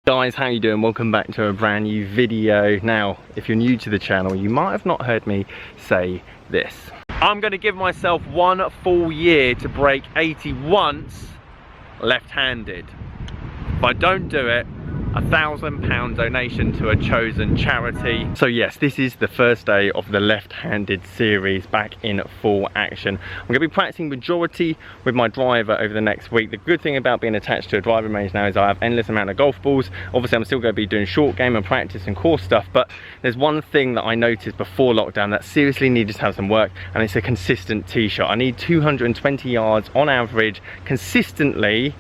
Guys, how you doing? Welcome back to a brand new video. Now, if you're new to the channel, you might have not heard me say this. I'm going to give myself 1 full year to break 80 once left-handed. If I don't do it, £1,000 donation to a chosen charity. So yes, this is the first day of the left-handed series back in full action. I'm going to be practicing majority with my driver over the next week. The good thing about being attached to a driving range now is I have endless amount of golf balls. Obviously I'm still going to be doing short game and practice and course stuff, but there's one thing that I noticed before lockdown that seriously needed to have some work, and it's a consistent tee shot. I need 220 yards on average consistently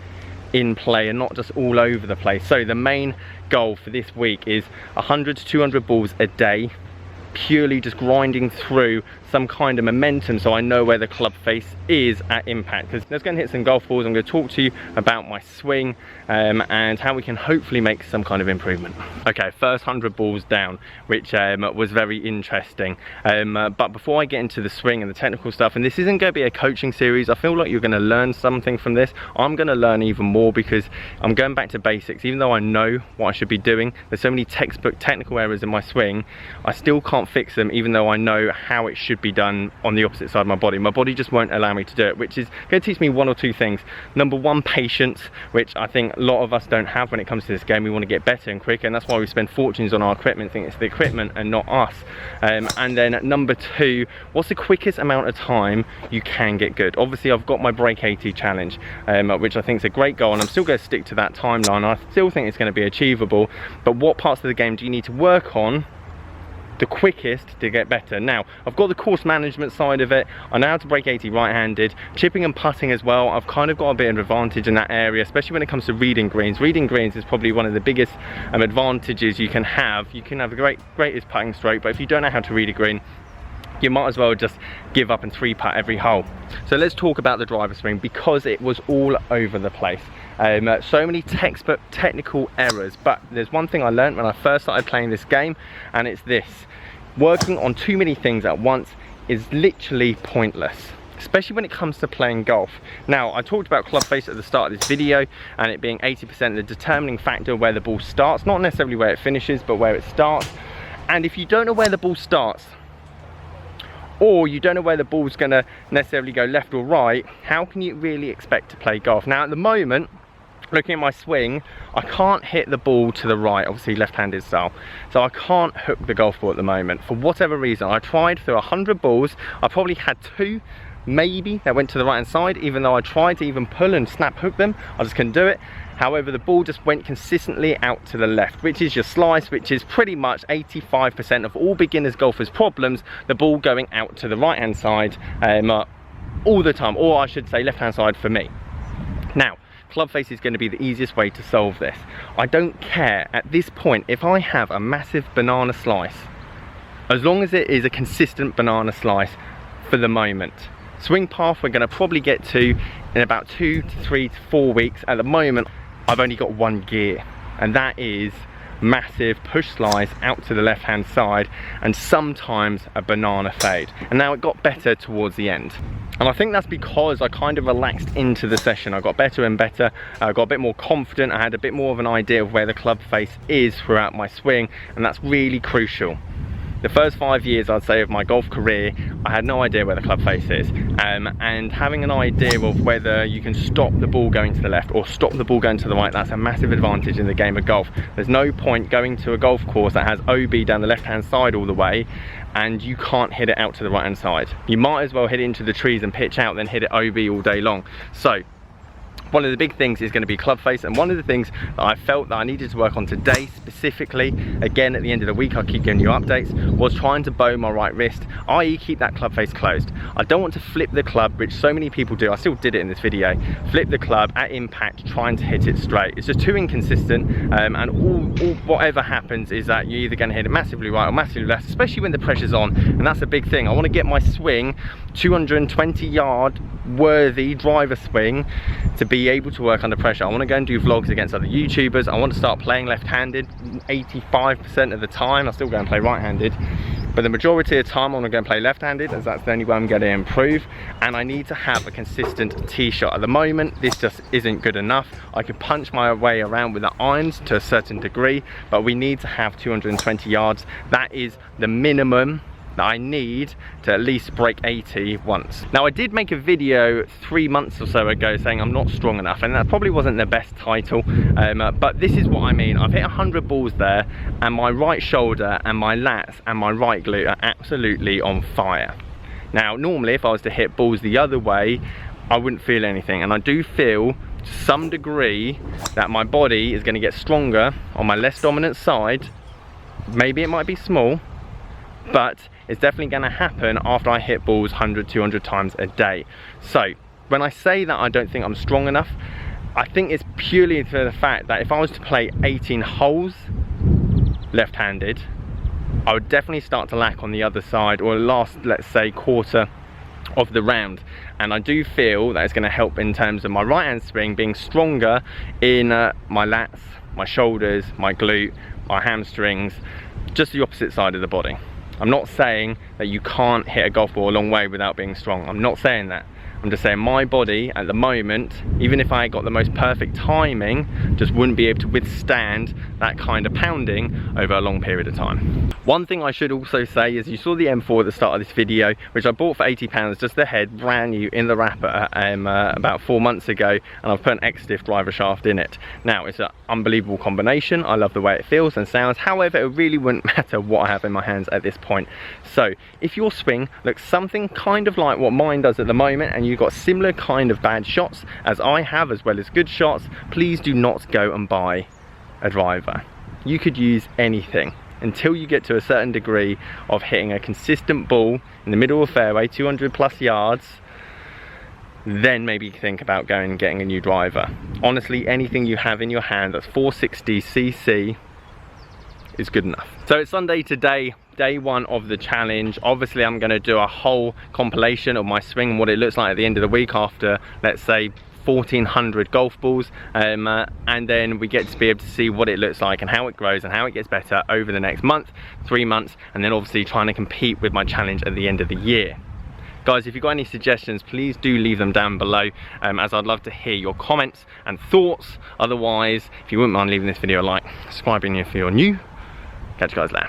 in play and not just all over the place. So the main goal for this week is 100 to 200 balls a day, purely just grinding through some kind of momentum so I know where the club face is at impact. Because let's go and hit some golf balls. I'm going to talk to you about my swing and how we can hopefully make some kind of improvement. Okay, first 100 balls down, which was very interesting. But before I get into the swing and the technical stuff, and this isn't going to be a coaching series, I feel like you're going to learn something from this. I'm going to learn even more because I'm going back to basics. Even though I know what I should be doing, there's so many textbook technical errors in my swing, I still can't fix them even though I know how it should be done on the opposite side of my body. My body just won't allow me to do it, which is going to teach me 1 or 2 things. Number 1, patience, which I think a lot of us don't have when it comes to this game. We want to get better and quicker, and that's why we spend fortunes on our equipment. I think it's the equipment and not us. And then number 2, what's the quickest amount of time you can get good? Obviously I've got my break 80 challenge, which I think is a great goal, and I'm still going to stick to that timeline. I still think it's going to be achievable, but what parts of the game do you need to work on the quickest to get better? Now, I've got the course management side of it. I know how to break 80 right-handed, chipping and putting as well. I've kind of got a bit of an advantage in that area, especially when it comes to reading greens. Reading greens is probably one of the biggest advantages you can have. You can have the greatest putting stroke, but if you don't know how to read a green, you might as well just give up and 3-putt every hole. So let's talk about the driver swing, because it was all over the place. So many textbook technical errors, but there's one thing I learned when I first started playing this game, and it's this: working on too many things at once is literally pointless, especially when it comes to playing golf. Now, I talked about club face at the start of this video and it being 80% the determining factor where the ball starts, not necessarily where it finishes, but where it starts. And if you don't know where the ball starts, or you don't know where the ball's going to necessarily go left or right, how can you really expect to play golf? Now at the moment, looking at my swing, I can't hit the ball to the right, obviously left-handed style, so I can't hook the golf ball at the moment for whatever reason. I tried through 100 balls, I probably had 2 maybe that went to the right hand side, even though I tried to even pull and snap hook them, I just couldn't do it. However, the ball just went consistently out to the left, which is your slice, which is pretty much 85% of all beginners golfers' problems, the ball going out to the right hand side all the time, or I should say left hand side for me. Now, club face is going to be the easiest way to solve this. I don't care at this point if I have a massive banana slice, as long as it is a consistent banana slice for the moment. Swing path we're going to probably get to in about 2 to 3 to 4 weeks. At the moment I've only got 1 gear, and that is massive push slice out to the left hand side and sometimes a banana fade. And now it got better towards the end, and I think that's because I kind of relaxed into the session. I got better and better, I got a bit more confident, I had a bit more of an idea of where the club face is throughout my swing, and that's really crucial. The first 5 years, I'd say, of my golf career, I had no idea where the club face is. And having an idea of whether you can stop the ball going to the left or stop the ball going to the right, that's a massive advantage in the game of golf. There's no point going to a golf course that has OB down the left-hand side all the way and you can't hit it out to the right-hand side. You might as well hit it into the trees and pitch out than hit it OB all day long. So, one of the big things is going to be club face, and one of the things that I felt that I needed to work on today specifically, again at the end of the week I'll keep giving you updates, was trying to bow my right wrist, i.e. keep that club face closed. I don't want to flip the club, which so many people do. I still did it in this video. Flip the club at impact trying to hit it straight. It's just too inconsistent, and whatever happens is that you're either going to hit it massively right or massively left, especially when the pressure's on, and that's a big thing. I want to get my swing 220 yard worthy driver swing to be able to work under pressure. I want to go and do vlogs against other YouTubers. I want to start playing left-handed 85% of the time. I still go and play right-handed, But the majority of the time I'm going to play left-handed, as that's the only way I'm going to improve. And I need to have a consistent tee shot. At the moment, this just isn't good enough. I can punch my way around with the irons to a certain degree, but we need to have 220 yards. That is the minimum that I need to at least break 80 once. Now, I did make a video 3 months or so ago saying I'm not strong enough, and that probably wasn't the best title, but this is what I mean. I've hit 100 balls there, and my right shoulder and my lats and my right glute are absolutely on fire. Now, normally if I was to hit balls the other way, I wouldn't feel anything, and I do feel to some degree that my body is going to get stronger on my less dominant side. Maybe it might be small, but it's definitely going to happen after I hit balls 100, 200 times a day. So when I say that I don't think I'm strong enough, I think it's purely for the fact that if I was to play 18 holes left-handed, I would definitely start to lack on the other side, or last, let's say, quarter of the round. And I do feel that it's going to help in terms of my right hand swing being stronger in my lats, my shoulders, my glute, my hamstrings, just the opposite side of the body. I'm not saying that you can't hit a golf ball a long way without being strong. I'm not saying that. I'm just saying my body at the moment, even if I got the most perfect timing, just wouldn't be able to withstand that kind of pounding over a long period of time. One thing I should also say is you saw the M4 at the start of this video, which I bought for £80, just the head, brand new in the wrapper about 4 months ago, and I've put an X-Diff driver shaft in it. Now, it's an unbelievable combination. I love the way it feels and sounds. However, it really wouldn't matter what I have in my hands at this point. So if your swing looks something kind of like what mine does at the moment, and you've got similar kind of bad shots as I have, as well as good shots, please do not go and buy a driver. You could use anything until you get to a certain degree of hitting a consistent ball in the middle of the fairway, 200 plus yards. Then maybe think about going and getting a new driver. Honestly, anything you have in your hand that's 460cc is good enough. So it's Sunday today, day one of the challenge. Obviously I'm going to do a whole compilation of my swing and what it looks like at the end of the week after, let's say, 1400 golf balls, and then we get to be able to see what it looks like and how it grows and how it gets better over the next month, 3 months, and then obviously trying to compete with my challenge at the end of the year. Guys, if you've got any suggestions, please do leave them down below, as I'd love to hear your comments and thoughts. Otherwise, if you wouldn't mind leaving this video a like, subscribing if you're new. Catch you guys later.